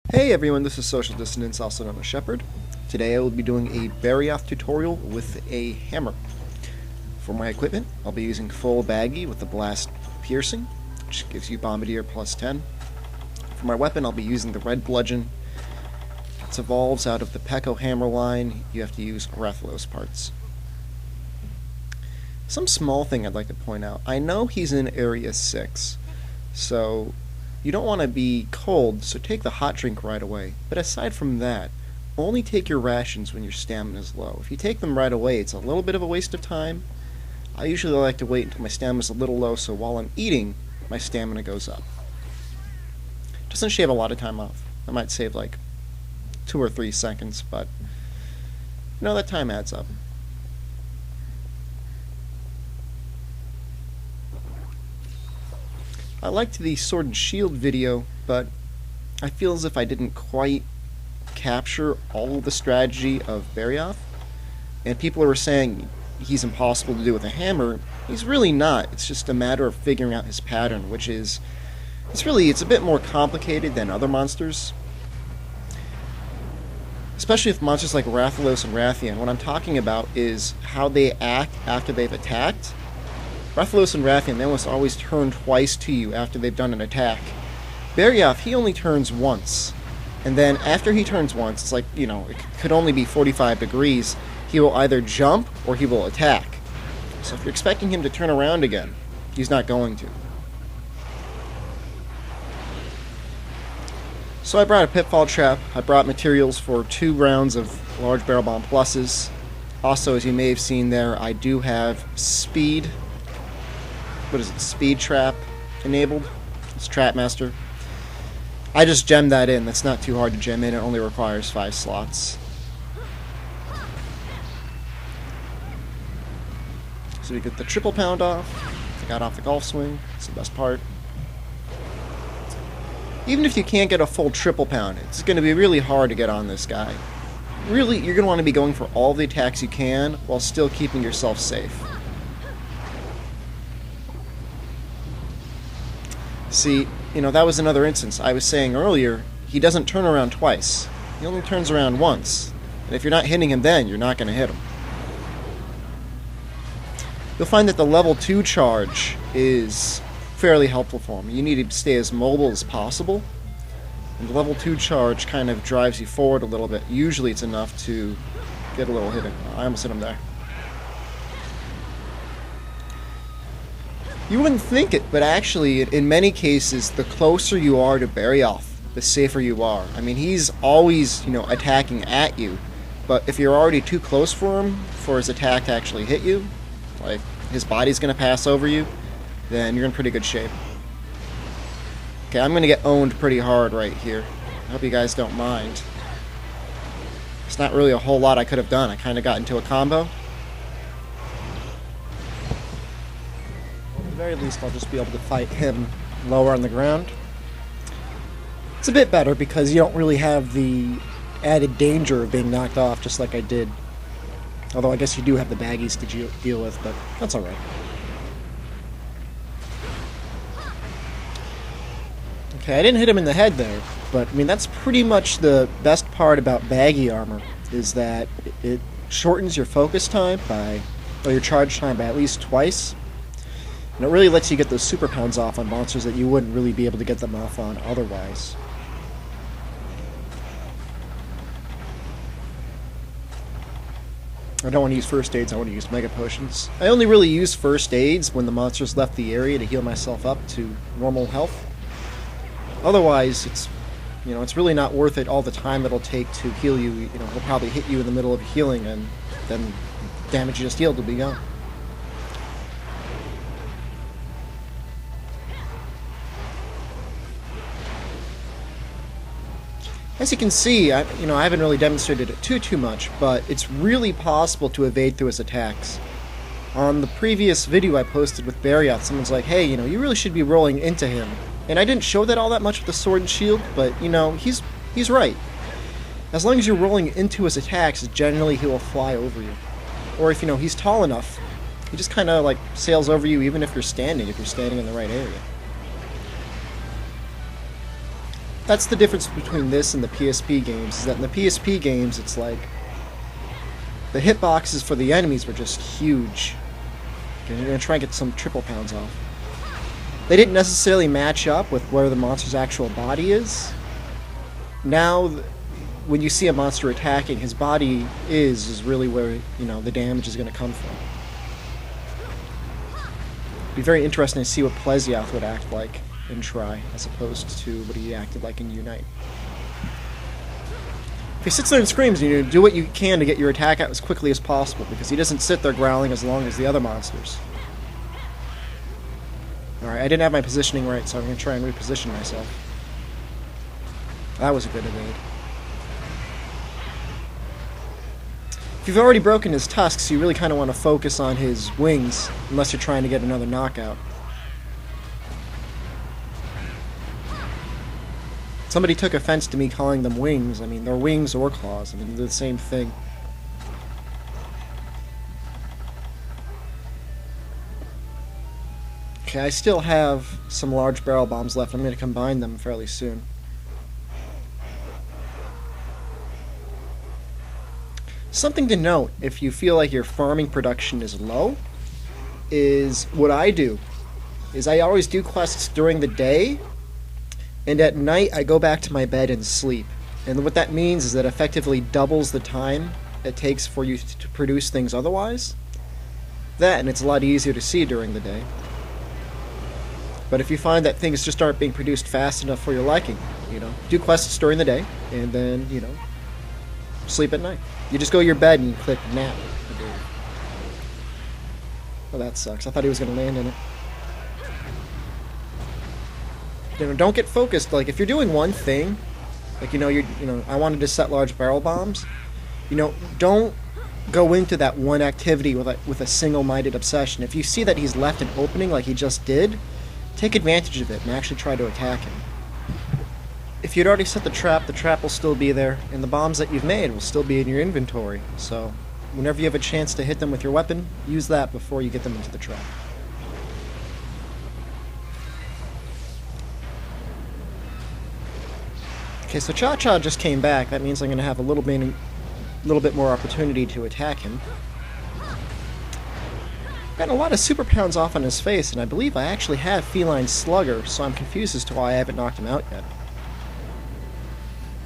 Hey everyone, this is Social Dissonance, also known as Shepard. Today I will be doing a Barioth tutorial with a hammer. For my equipment, I'll be using full Baggi with the blast piercing, which gives you Bombardier plus 10. For my weapon, I'll be using the red Bludgeon. It evolves out of the Peko hammer line. You have to use Rathalos parts. Some small thing I'd like to point out. I know he's in Area 6, so you don't want to be cold, so take the hot drink right away. But aside from that, only take your rations when your stamina is low. If you take them right away, it's a little bit of a waste of time. I usually like to wait until my stamina is a little low, so while I'm eating, my stamina goes up. Doesn't shave a lot of time off. I might save like 2 or 3 seconds, but you know, that time adds up. I liked the Sword and Shield video, but I feel as if I didn't quite capture all of the strategy of Barioth. And people were saying he's impossible to do with a hammer. He's really not. It's just a matter of figuring out his pattern, which is it's a bit more complicated than other monsters. Especially with monsters like Rathalos and Rathian. What I'm talking about is how they act after they've attacked. Rathalos and Rathian, they almost always turn twice to you after they've done an attack. Barioth, he only turns once. And then after he turns once, it's like, you know, it could only be 45 degrees. He will either jump or he will attack. So if you're expecting him to turn around again, he's not going to. So I brought a pitfall trap. I brought materials for 2 rounds of large barrel bomb pluses. Also, as you may have seen there, I do have speed trap enabled. It's Trapmaster. I just gemmed that in. That's not too hard to gem in. It only requires 5 slots. So we get the triple pound off. I got off the golf swing. It's the best part. Even if you can't get a full triple pound, it's going to be really hard to get on this guy. Really, you're going to want to be going for all the attacks you can while still keeping yourself safe. See, you know, that was another instance. I was saying earlier, he doesn't turn around twice. He only turns around once. And if you're not hitting him then, you're not going to hit him. You'll find that the level 2 charge is fairly helpful for him. You need to stay as mobile as possible. And the level 2 charge kind of drives you forward a little bit. Usually it's enough to get a little hit in. I almost hit him there. You wouldn't think it, but actually, in many cases, the closer you are to Barioth, the safer you are. I mean, he's always, you know, attacking at you, but if you're already too close for him, for his attack to actually hit you, like, his body's going to pass over you, then you're in pretty good shape. Okay, I'm going to get owned pretty hard right here. I hope you guys don't mind. It's not really a whole lot I could have done. I kind of got into a combo. At the very least, I'll just be able to fight him lower on the ground. It's a bit better because you don't really have the added danger of being knocked off just like I did. Although I guess you do have the baggies to deal with, but that's alright. Okay, I didn't hit him in the head there, but I mean that's pretty much the best part about Baggi armor, is that it shortens your focus time or your charge time by at least twice. And it really lets you get those super pounds off on monsters that you wouldn't really be able to get them off on otherwise. I don't want to use first aids, I want to use mega potions. I only really use first aids when the monsters left the area to heal myself up to normal health. Otherwise, it's really not worth it all the time it'll take to heal you. You know, he'll probably hit you in the middle of healing and then damage you just healed will be gone. As you can see, I haven't really demonstrated it too much, but it's really possible to evade through his attacks. On the previous video I posted with Barioth, someone's like, hey, you know, you really should be rolling into him. And I didn't show that all that much with the Sword and Shield, but, you know, he's right. As long as you're rolling into his attacks, generally he will fly over you. Or if, you know, he's tall enough, he just kind of, like, sails over you even if you're standing in the right area. that's the difference between this and the PSP games, is that in the PSP games, it's like the hitboxes for the enemies were just huge. Okay, you're going to try and get some triple pounds off. They didn't necessarily match up with where the monster's actual body is. Now, when you see a monster attacking, his body is really where, you know, the damage is going to come from. It'd be very interesting to see what Plesioth would act like in Try, as opposed to what he acted like in Unite. If he sits there and screams, you do what you can to get your attack out as quickly as possible, because he doesn't sit there growling as long as the other monsters. Alright, I didn't have my positioning right, so I'm going to try and reposition myself. That was a good evade. If you've already broken his tusks, you really kind of want to focus on his wings, unless you're trying to get another knockout. Somebody took offense to me calling them wings. I mean, they're wings or claws. I mean, they're the same thing. Okay, I still have some large barrel bombs left. I'm going to combine them fairly soon. Something to note, if you feel like your farming production is low, is what I do. Is I always do quests during the day, and at night I go back to my bed and sleep. And what that means is that it effectively doubles the time it takes for you to produce things otherwise. That, and it's a lot easier to see during the day. But if you find that things just aren't being produced fast enough for your liking, you know, do quests during the day, and then, you know, sleep at night. You just go to your bed and click nap. Oh, that sucks. I thought he was going to land in it. You know, don't get focused. Like, if you're doing one thing, like, I wanted to set large barrel bombs, don't go into that one activity with a single-minded obsession. If you see that he's left an opening like he just did, take advantage of it and actually try to attack him. If you'd already set the trap will still be there, and the bombs that you've made will still be in your inventory. So, whenever you have a chance to hit them with your weapon, use that before you get them into the trap. Okay, so Cha-Cha just came back. That means I'm going to have a little bit more opportunity to attack him. Got a lot of super pounds off on his face, and I believe I actually have Feline Slugger, so I'm confused as to why I haven't knocked him out yet.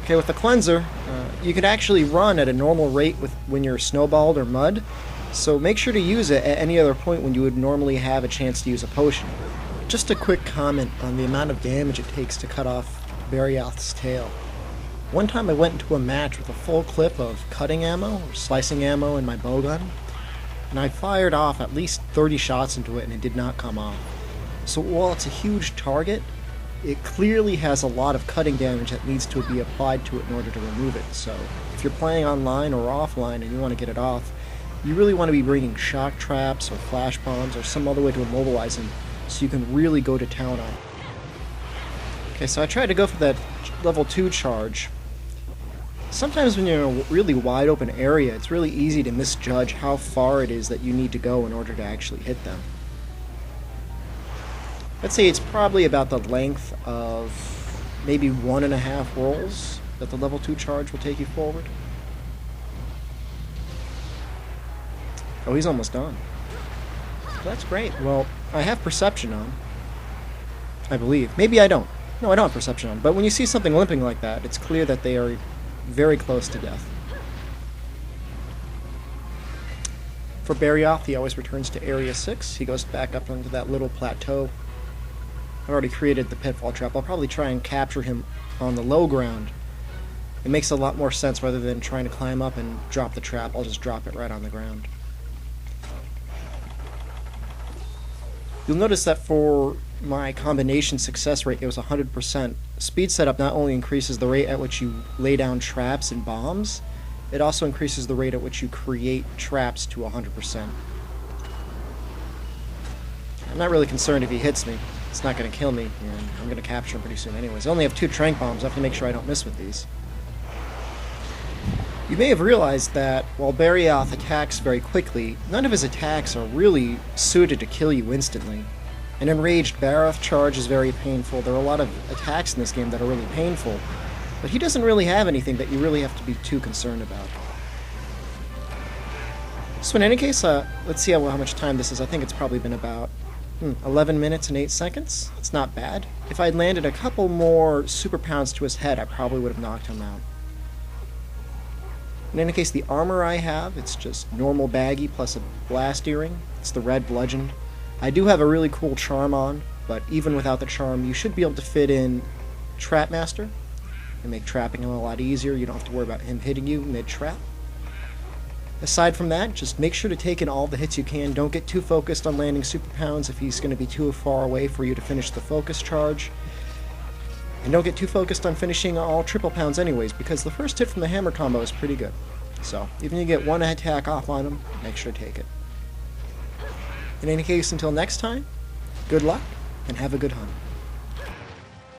Okay, with the Cleanser, you can actually run at a normal rate when you're snowballed or mud, so make sure to use it at any other point when you would normally have a chance to use a potion. Just a quick comment on the amount of damage it takes to cut off Barioth's tail. One time I went into a match with a full clip of cutting ammo, or slicing ammo in my bowgun, and I fired off at least 30 shots into it and it did not come off. So while it's a huge target, it clearly has a lot of cutting damage that needs to be applied to it in order to remove it. So if you're playing online or offline and you want to get it off, you really want to be bringing shock traps or flash bombs or some other way to immobilize him so you can really go to town on it. Okay, so I tried to go for that level 2 charge. Sometimes when you're in a really wide open area, it's really easy to misjudge how far it is that you need to go in order to actually hit them. Let's say it's probably about the length of maybe 1.5 rolls that the level 2 charge will take you forward. Oh, he's almost done. That's great. Well, I have Perception on, I believe. Maybe I don't. No, I don't have Perception on. But when you see something limping like that, it's clear that they are very close to death. For Barioth, he always returns to Area 6. He goes back up onto that little plateau. I've already created the pitfall trap. I'll probably try and capture him on the low ground. It makes a lot more sense rather than trying to climb up and drop the trap. I'll just drop it right on the ground. You'll notice that for my combination success rate, it was 100%. Speed setup not only increases the rate at which you lay down traps and bombs, it also increases the rate at which you create traps to 100%. I'm not really concerned if he hits me. It's not going to kill me, and I'm going to capture him pretty soon anyways. I only have 2 tranq bombs. I have to make sure I don't miss with these. You may have realized that while Barioth attacks very quickly, none of his attacks are really suited to kill you instantly. An enraged Barioth charge is very painful. There are a lot of attacks in this game that are really painful, but he doesn't really have anything that you really have to be too concerned about. So in any case, let's see how much time this is. I think it's probably been about 11 minutes and 8 seconds. It's not bad. If I'd landed a couple more super pounds to his head, I probably would have knocked him out. In any case, the armor I have, it's just normal Baggi plus a blast earring. It's the red Bludgeon. I do have a really cool charm on, but even without the charm, you should be able to fit in Trap Master and make trapping him a lot easier. You don't have to worry about him hitting you mid-trap. Aside from that, just make sure to take in all the hits you can. Don't get too focused on landing super pounds if he's going to be too far away for you to finish the focus charge. And don't get too focused on finishing all triple pounds anyways, because the first hit from the hammer combo is pretty good. So, even if you get one attack off on him, make sure to take it. In any case, until next time, good luck, and have a good hunt.